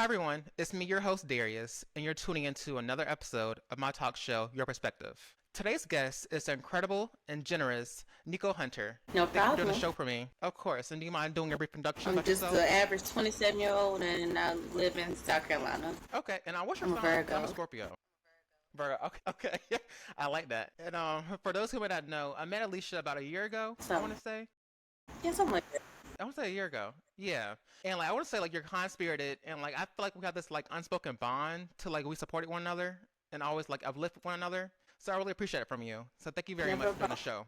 everyone, it's me, your host Darius, and you're tuning into another episode of my talk show, Your Perspective. Today's guest is the incredible and generous Nikko Hunter. No Thank you for doing the problem. show for me. Of course, and do you mind doing a brief introduction I'm about just yourself? the average 27-year-old and I live in South Carolina. Okay, and what's your I'm a sign? 'Cause I'm a Virgo. Scorpio. Virgo, okay, okay. I like that. And for those who may not know, I met Alicia about a year ago, I So, want to say. yeah, something like that. I want to say a year ago. Yeah. And like I want to say like you're kind spirited and like I feel like we have this like unspoken bond to like we supported one another and always like uplift one another. So I really appreciate it from you. So thank you very much Never a for doing the problem. show.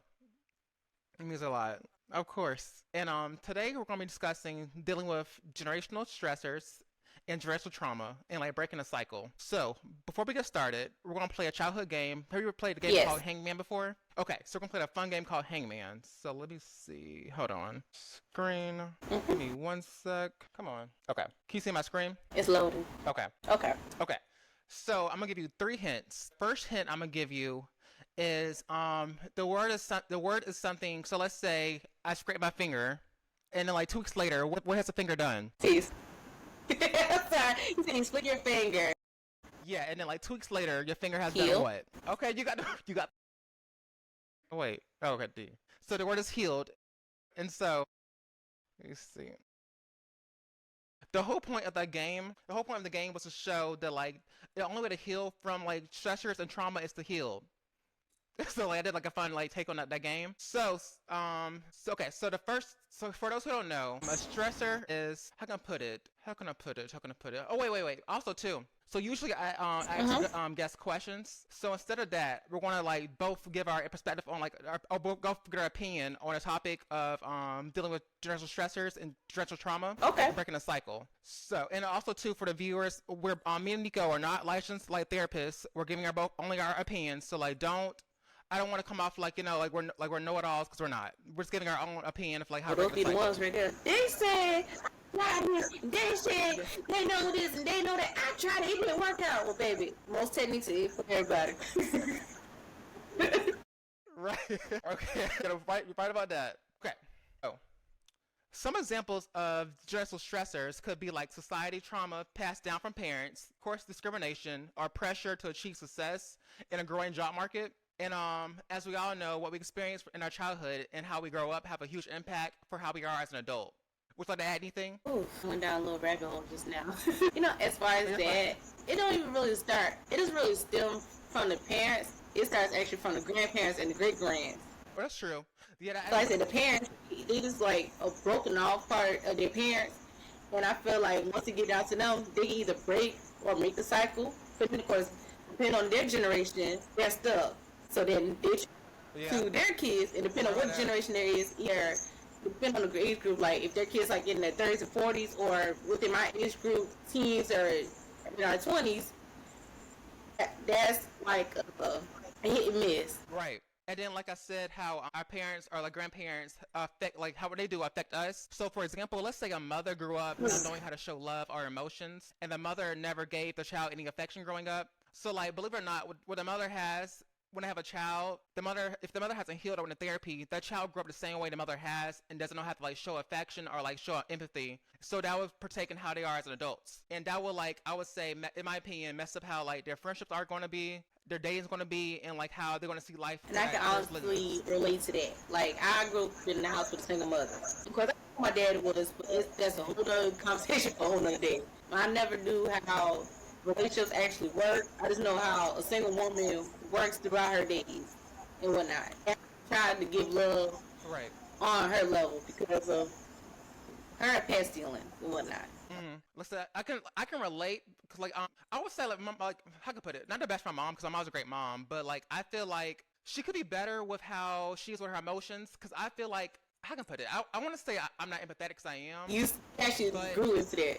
It means a lot. Of course. And today we're gonna be discussing dealing with generational stressors and generational trauma and like breaking a cycle. So before we get started, we're gonna play a childhood game. Have you ever played a game called Yes. Hangman before? Okay, so we're gonna play a fun game called Hangman. So let me see. Hold on. Screen. Give hmm me one sec. Come on. Okay. Can you see my screen? It's loading. Okay. Okay. Okay. So I'm gonna give you three hints. First hint I'm gonna give you is the word is something. So let's say I scrape my finger, and then like 2 weeks later, what has the finger done? Peace. Sorry. You saying split your finger. Yeah, and then like 2 weeks later, your finger has done Heal. what? Okay, you got you got. Oh, wait. Oh, okay. D. So the word is healed, and so let me see. The whole point of the game was to show that like the only way to heal from like stressors and trauma is to heal. So like, I did like a fun like take on that game. So okay. So for those who don't know, a stressor is how can I put it? How can I put it? How can I put it? Oh wait. Also too. So usually I Uh-huh. ask guest questions. So instead of that, we're gonna like both give our perspective on like or both give our opinion on a topic of dealing with generational stressors and generational trauma Okay. and breaking a cycle. So and also too for the viewers, we're me and Nico are not licensed like therapists. We're giving our both only our opinions. So like I don't want to come off like like we're know-it-alls because we're not. We're just giving our own opinion of like how Well, to those break be the the cycle. ones right there. They said, they said, they know this and they know that. I tried it, it didn't work out. Well, baby, most techniques are for everybody. Right. Okay. Right about that. Okay. So some examples of generational stressors could be like society trauma passed down from parents, course discrimination, or pressure to achieve success in a growing job market. And as we all know, what we experience in our childhood and how we grow up have a huge impact for how we are as an adult. Would you like to add anything? Ooh, I went down a little rabbit hole just now. As far as You're fine. that, it don't even really start. It doesn't really stem from the parents. It starts actually from the grandparents and the great grands. Well, that's true. Yeah, that So I actually said the makes sense. parents, they just like a broken off part of their parents. And I feel like once it get down to them, they can either break or make the cycle. But then of course, depending on their generation, they're stuck. So then they Yeah. to their kids, and depending on what generation there is, either depending on the age group, like if their kids like in their 30s and 40s, or within my age group, teens or our 20s, that's like a hit and miss. Right. And then, like I said, how our parents or like grandparents affect, like how they do affect us. So, for example, let's say a mother grew up not knowing how to show love or emotions, and the mother never gave the child any affection growing up. So, like, believe it or not, what the mother has when they have a child, if the mother hasn't healed or went to therapy, that child grew up the same way the mother has and doesn't know how to like show affection or like show empathy. So that would partake in how they are as an adults, and that will like I would say, in my opinion, mess up how like their friendships are going to be, their dating is going to be, and like how they're going to see life. And I can as honestly relate to that. Like I grew up in the house with a single mother. Of course, I know my dad was, but that's a whole other conversation for a whole other day. I never knew how relationships actually work. I just know how a single woman works throughout her days and whatnot. And I tried to give love Right. on her level because of her past dealing and whatnot. Listen, I can relate because like I would say like how can I put it, not to bash my mom because my mom's a great mom, but like I feel like she could be better with how she is with her emotions because I feel like how can I put it, I want to say I'm not empathetic because I am, You actually but grew into that.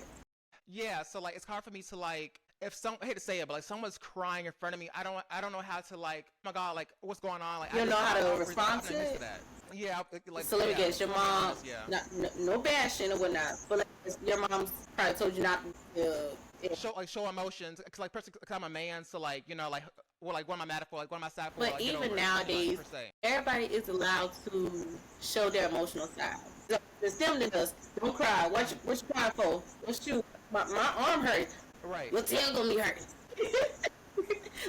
yeah, so like it's hard for me to like if I hate to say it, but like someone's crying in front of me, I don't know how to like oh my god like what's going on, like You don't know how to respond I'm to not used to it. that. Yeah, like So let me yeah, guess, your I'm not mom, honest, yeah. no bashing or whatnot, but like, your mom's probably told you not to. Show emotions because like personally, cause I'm a man, so like like what am I mad for, like what am I sad for, But like get even over it, nowadays, per se. everybody is allowed to show their emotional side. So, it's them that does. Don't cry. What you crying for? What you? my arm hurts. Right. Your tail gonna be hurt.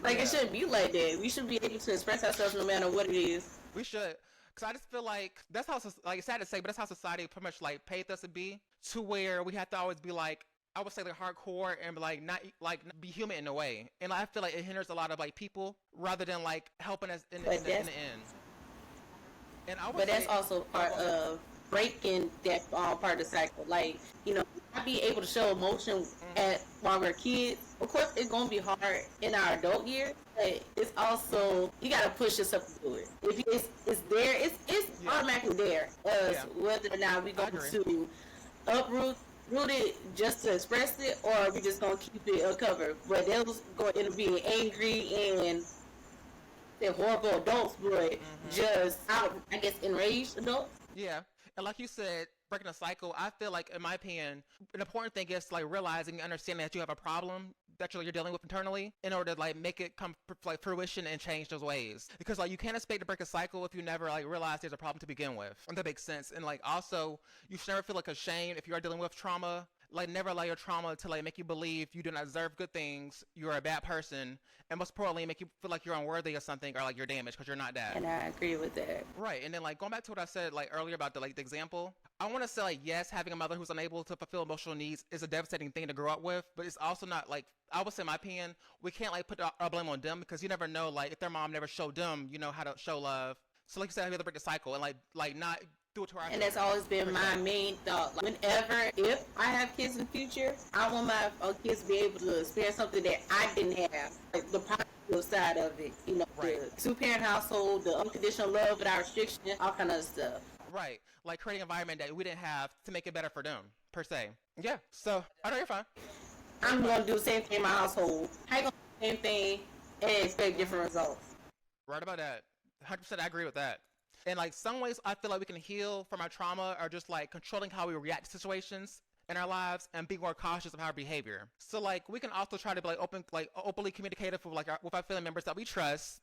Like, Yeah. it shouldn't be like that. We should be able to express ourselves no matter what it is. We should. Cause I just feel like that's how, like, it's sad to say, but that's how society pretty much like paid us to be, to where we have to always be like, I would say like hardcore and like not like be human in a way, and I feel like it hinders a lot of like people rather than like helping us in the end. And I would But that's say, also part of breaking that part of the cycle. Like, not be able to show emotion at while we're kids. Of course, it's gonna be hard in our adult years, but it's also you gotta push yourself to do it. If it's there, it's automatically there. Whether or not we going to root it just to express it, or we just gonna keep it uncovered. But those going to end up being angry and they're horrible adults, but just out, I guess, enraged adults. yeah. And like you said, breaking a cycle, I feel like, in my opinion, an important thing is like realizing and understanding that you have a problem that you're dealing with internally in order to like make it come like fruition and change those ways. Because like you can't expect to break a cycle if you never like realize there's a problem to begin with. And that makes sense. And like also, you should never feel like ashamed if you are dealing with trauma. Like, never allow your trauma to like make you believe you do not deserve good things, you're a bad person, and most importantly, make you feel like you're unworthy of something or like you're damaged because you're not that. And I agree with that. Right. And then like going back to what I said like earlier about the example, I want to say like, yes, having a mother who's unable to fulfill emotional needs is a devastating thing to grow up with, but it's also not like, I would say, in my opinion, we can't like put our blame on them, because you never know like if their mom never showed them how to show love. So like you said, we have to break the cycle and like not do it to our And that's always been my main thought. Like, if I have kids in the future, I want my kids to be able to experience something that I didn't have, like the positive side of it. Right. The two-parent household, the unconditional love without restriction, all kind of stuff. Right. Like creating an environment that we didn't have to make it better for them, per se. Yeah. So, I know you're fine. I'm going to do the same thing in my household. How you going to do the same thing and expect different results? Right about that. 100% I agree with that. And like some ways I feel like we can heal from our trauma are just like controlling how we react to situations in our lives and be more cautious of our behavior. So like we can also try to be like openly communicative with our family members that we trust,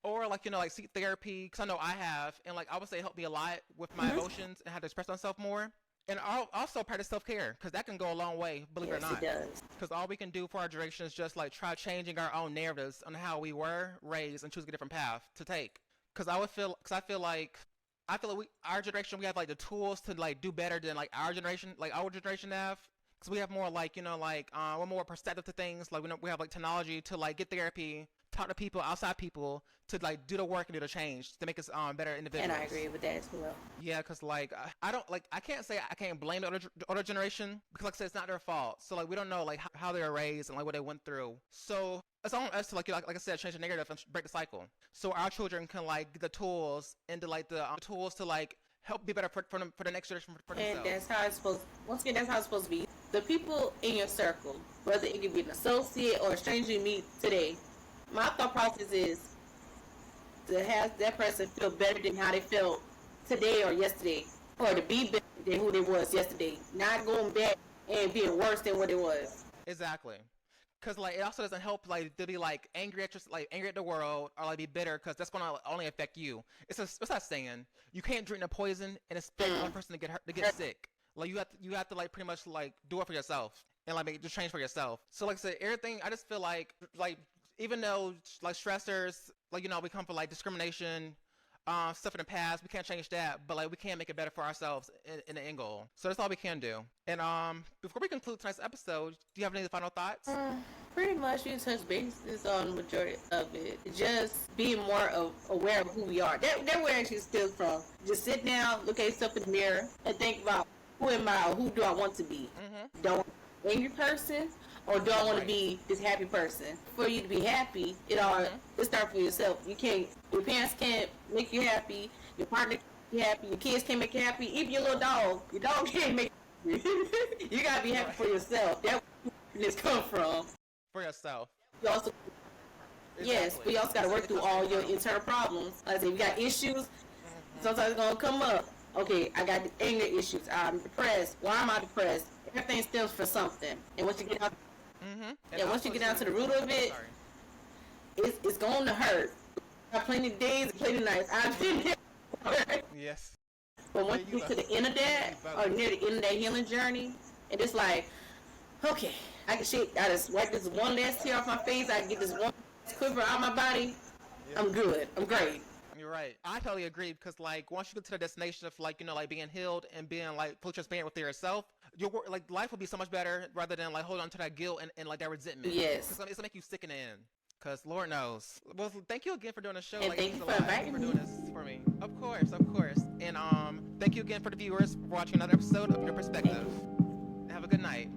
or like like seek therapy, because I know I have, and like I would say it helped me a lot with my emotions and how to express myself more. And also practice self-care, because that can go a long way, believe it or not. Yes, it does. Because all we can do for our generation is just like try changing our own narratives on how we were raised and choose a different path to take. Because I feel like our generation, we have like the tools to like do better than like our generation have. Because we have more like we're more perceptive to things. Like we have like technology to like get therapy, talk to people, outside people, to like do the work and do the change to make us better individuals. And I agree with that as well. Yeah, because like I can't say I can't blame the older generation, because like I said, it's not their fault. So like we don't know like how they were raised and like what they went through. So it's on us to like I said, change the narrative and break the cycle, so our children can like get the tools and the tools to like help be better for the next generation, for themselves. And that's how it's supposed. Once again, that's how it's supposed to be. The people in your circle, whether it could be an associate or a stranger you meet today, my thought process is to have that person feel better than how they felt today or yesterday, or to be better than who they was yesterday, not going back and being worse than what it was. Exactly. Because like it also doesn't help like to be like angry at the world, or like be bitter, because that's gonna only affect you. What's that saying? You can't drink the poison and expect one person to get sick. Like you have to like pretty much like do it for yourself and like make the change for yourself. So like I said, everything, I just feel like even though like stressors, like we come from like discrimination, stuff in the past, we can't change that, but like we can make it better for ourselves in the end goal. So that's all we can do. And before we conclude tonight's episode, do you have any final thoughts? Pretty much we touch bases on the majority of it. Just being more aware of who we are. That where actually stems from. Just sit down, look at yourself in the mirror, and think about, who am I, or who do I want to be? Do I want to be an angry person, or do I want to be this happy person? For you to be happy, it starts for yourself. Your parents can't make you happy, your partner can't make you happy, your kids can't make you happy, even your little dog. Your dog can't make you happy. You gotta be happy for yourself. That's where happiness come from. For yourself. You also, yes, but you also gotta work through all your internal problems. Like I said, if you got issues, sometimes it's gonna come up. Okay, I got anger issues. I'm depressed. Why am I depressed? Everything stems from something. And once you get out, once you get down to the root of it, it's going to hurt. I have plenty of days, plenty of nights. I've been there. Yes. But once you get to the end of that, or near the end of that healing journey, and it's like, okay, I can shit. I just wipe this one last tear off my face. I get this one quiver out my body. Yeah. I'm good. I'm great. You're right. I totally agree because like once you get to the destination of like like being healed and being like fully transparent with yourself, your like life will be so much better rather than like holding on to that guilt and like that resentment. Yes. Because it's gonna make you sick in the end. Cause Lord knows. Well, thank you again for doing the show. And like, thank you for inviting me. For doing this for me. Of course, of course. And thank you again for the viewers for watching another episode of Your Perspective. Have a good night.